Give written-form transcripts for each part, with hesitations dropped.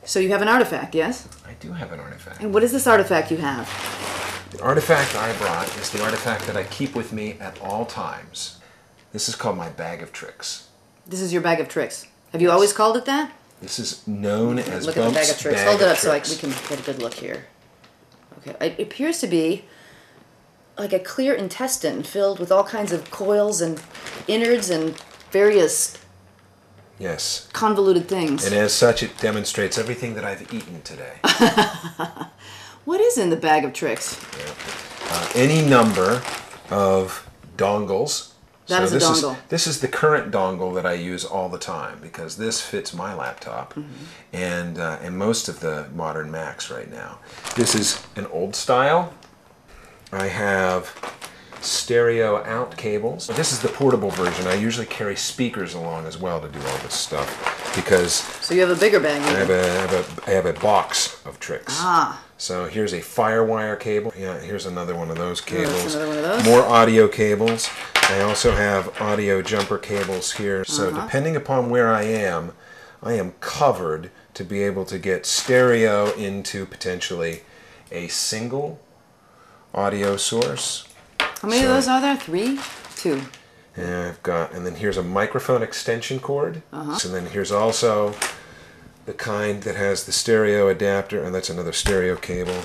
So you have an artifact, yes? I do have an artifact. And what is this artifact you have? The artifact I brought is the artifact that I keep with me at all times. This is called my bag of tricks. This is your bag of tricks. Have you always called it that? This is known as Look at the Bump's bag of tricks. bag Hold it of up so tricks. we can get a good look here. Okay, it appears to be like a clear intestine filled with all kinds of coils and innards and various Yes. convoluted things. And as such, it demonstrates everything that I've eaten today. What is in the bag of tricks? Any number of dongles. That is a dongle. This is the current dongle that I use all the time because this fits my laptop and most of the modern Macs right now. This is an old style. I have stereo out cables. This is the portable version. I usually carry speakers along as well to do all this stuff because So you have a bigger bag. I have a box of tricks. Ah. So here's a firewire cable. Yeah, here's another one of those cables. That's another one of those. More audio cables. I also have audio jumper cables here. So depending upon where I am covered to be able to get stereo into potentially a single audio source. How many of those are there? 3? 2. And and then here's a microphone extension cord. So then here's also the kind that has the stereo adapter, and that's another stereo cable.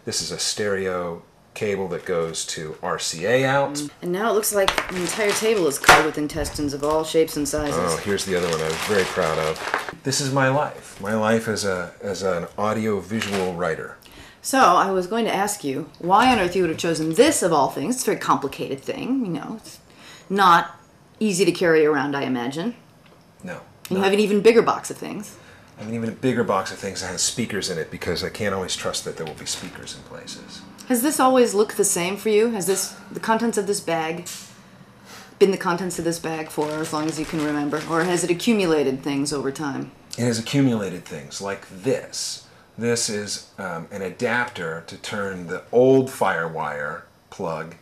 This is a stereo cable that goes to RCA out. And now it looks like the entire table is covered with intestines of all shapes and sizes. Oh, here's the other one I was very proud of. This is my life. My life as an audio-visual writer. So I was going to ask you, why on earth you would have chosen this of all things? It's a very complicated thing, you know. It's not easy to carry around, I imagine. No. And you have an even bigger box of things. I have an even bigger box of things that has speakers in it because I can't always trust that there will be speakers in places. Has this always looked the same for you? Has the contents of this bag been the contents of this bag for as long as you can remember? Or has it accumulated things over time? It has accumulated things like this. This is an adapter to turn the old FireWire plug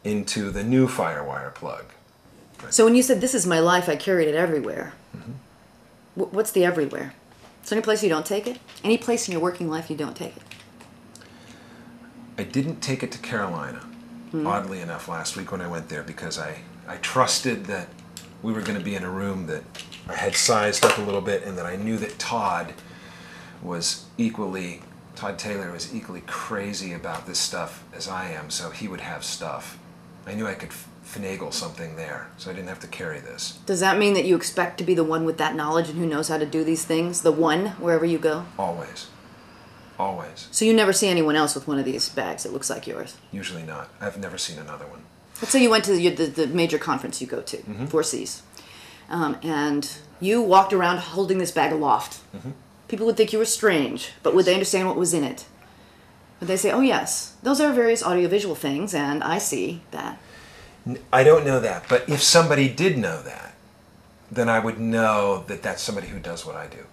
into the new FireWire plug. So when you said, this is my life, I carried it everywhere. What's the everywhere? Is there any place you don't take it? Any place in your working life you don't take it? I didn't take it to Carolina, oddly enough, last week when I went there because I trusted that we were going to be in a room that I had sized up a little bit and that I knew that Todd Taylor was equally crazy about this stuff as I am, so he would have stuff. I knew I could finagle something there, so I didn't have to carry this. Does that mean that you expect to be the one with that knowledge and who knows how to do these things? The one, wherever you go? Always. Always. So you never see anyone else with one of these bags that looks like yours? Usually not. I've never seen another one. Let's say you went to the major conference you go to, Four Cs, and you walked around holding this bag aloft. People would think you were strange, but would they understand what was in it? Would they say, oh yes, those are various audiovisual things, and I see that? I don't know that, but if somebody did know that, then I would know that that's somebody who does what I do.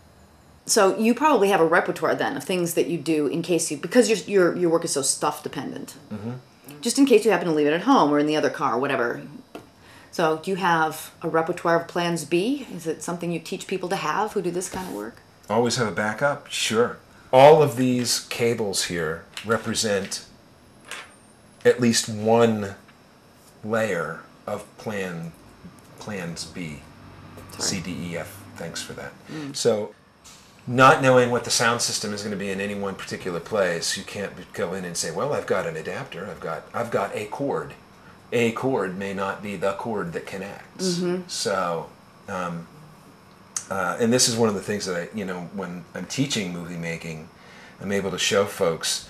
So you probably have a repertoire then of things that you do in case because your work is so stuff dependent. Just in case you happen to leave it at home or in the other car, whatever. So do you have a repertoire of plans B? Is it something you teach people to have who do this kind of work? Always have a backup? Sure. All of these cables here represent at least one layer of plans B, C, D, E, F. Thanks for that. So not knowing what the sound system is going to be in any one particular place, you can't go in and say, well, I've got an adapter, I've got a cord. A cord may not be the cord that connects. So, and this is one of the things that when I'm teaching movie making, I'm able to show folks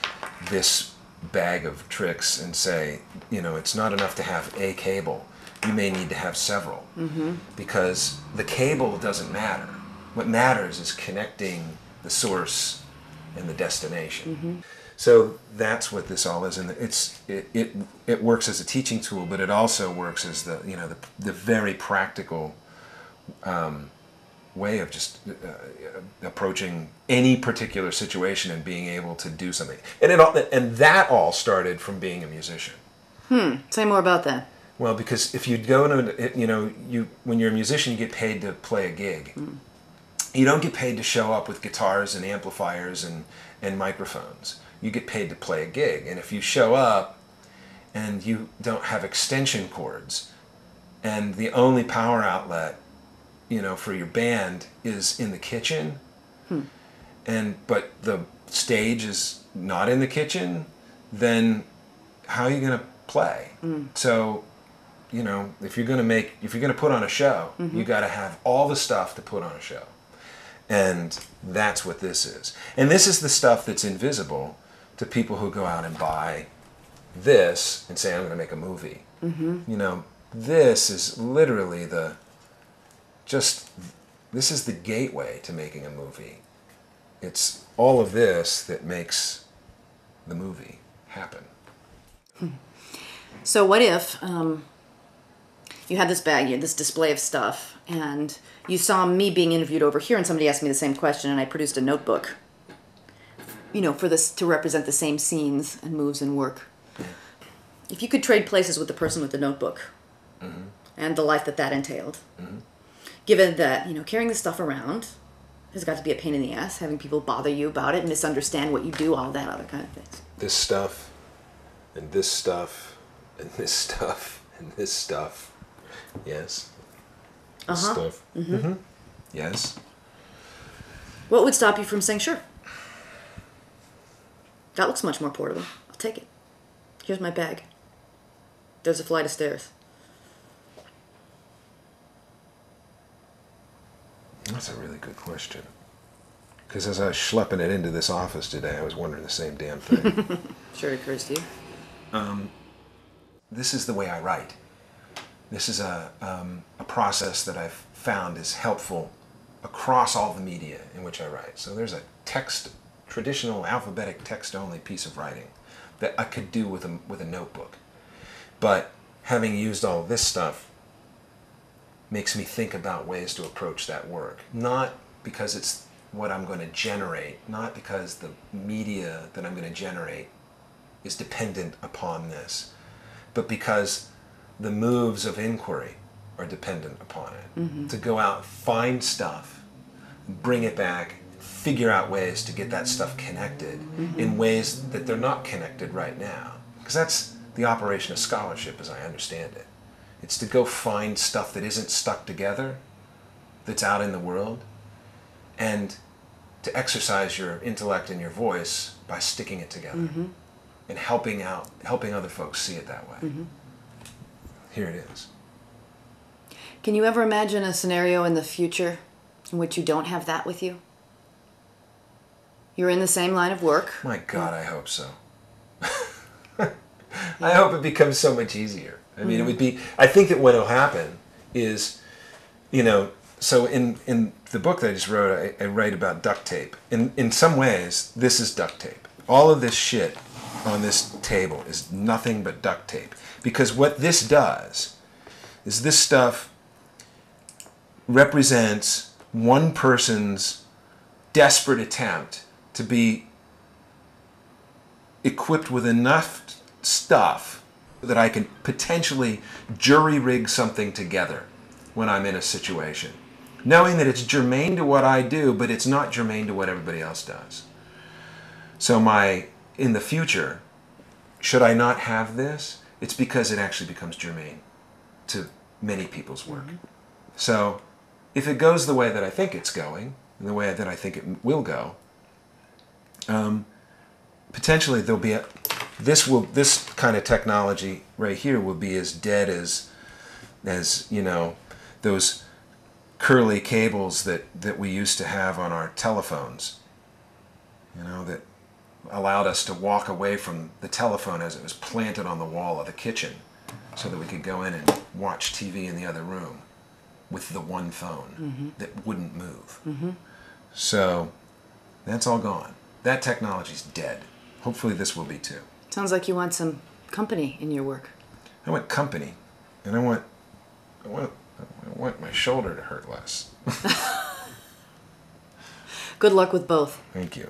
this bag of tricks and say, it's not enough to have a cable. You may need to have several because the cable doesn't matter. What matters is connecting the source and the destination. So that's what this all is, and it works as a teaching tool, but it also works as the very practical way of just approaching any particular situation and being able to do something. And that all started from being a musician. Say more about that. Well, because if you go into when you're a musician, you get paid to play a gig. You don't get paid to show up with guitars and amplifiers and microphones. You get paid to play a gig. And if you show up and you don't have extension cords, and the only power outlet, for your band is in the kitchen, but the stage is not in the kitchen, then how are you going to play? So, if you're going to put on a show, you got to have all the stuff to put on a show. And that's what this is. And this is the stuff that's invisible to people who go out and buy this and say, I'm going to make a movie. This is literally this is the gateway to making a movie. It's all of this that makes the movie happen. So what if you had this bag, you had this display of stuff, and you saw me being interviewed over here, and somebody asked me the same question, and I produced a notebook, for this to represent the same scenes and moves and work. If you could trade places with the person with the notebook, and the life that entailed, given that, carrying this stuff around has got to be a pain in the ass, having people bother you about it, misunderstand what you do, all that other kind of things. This stuff, and this stuff, and this stuff, and this stuff. Yes. This stuff. Yes. What would stop you from saying, sure? That looks much more portable. I'll take it. Here's my bag. There's a flight of stairs. That's a really good question. Because as I was schlepping it into this office today, I was wondering the same damn thing. Sure it occurs to you. This is the way I write. This is a process that I've found is helpful across all the media in which I write. So there's a traditional alphabetic text-only piece of writing that I could do with a notebook. But having used all this stuff makes me think about ways to approach that work. Not because it's what I'm going to generate, not because the media that I'm going to generate is dependent upon this, but because the moves of inquiry are dependent upon it. To go out, find stuff, bring it back, figure out ways to get that stuff connected in ways that they're not connected right now. Because that's the operation of scholarship as I understand it. It's to go find stuff that isn't stuck together, that's out in the world, and to exercise your intellect and your voice by sticking it together and helping other folks see it that way. Here it is. Can you ever imagine a scenario in the future in which you don't have that with you? You're in the same line of work. My God, I hope so. I hope it becomes so much easier. I mean, it would be, I think that what will happen is, so in the book that I just wrote, I write about duct tape. In some ways, this is duct tape. All of this shit on this table is nothing but duct tape. Because what this does is this stuff represents one person's desperate attempt to be equipped with enough stuff that I can potentially jury-rig something together when I'm in a situation. Knowing that it's germane to what I do, but it's not germane to what everybody else does. So in the future, should I not have this? It's because it actually becomes germane to many people's work. So if it goes the way that I think it's going, and the way that I think it will go, potentially there'll be this kind of technology right here will be as dead as those curly cables that we used to have on our telephones, that allowed us to walk away from the telephone as it was planted on the wall of the kitchen so that we could go in and watch TV in the other room with the one phone that wouldn't move. So that's all gone. That technology's dead. Hopefully this will be too. Sounds like you want some company in your work. I want company, and I want my shoulder to hurt less. Good luck with both. Thank you.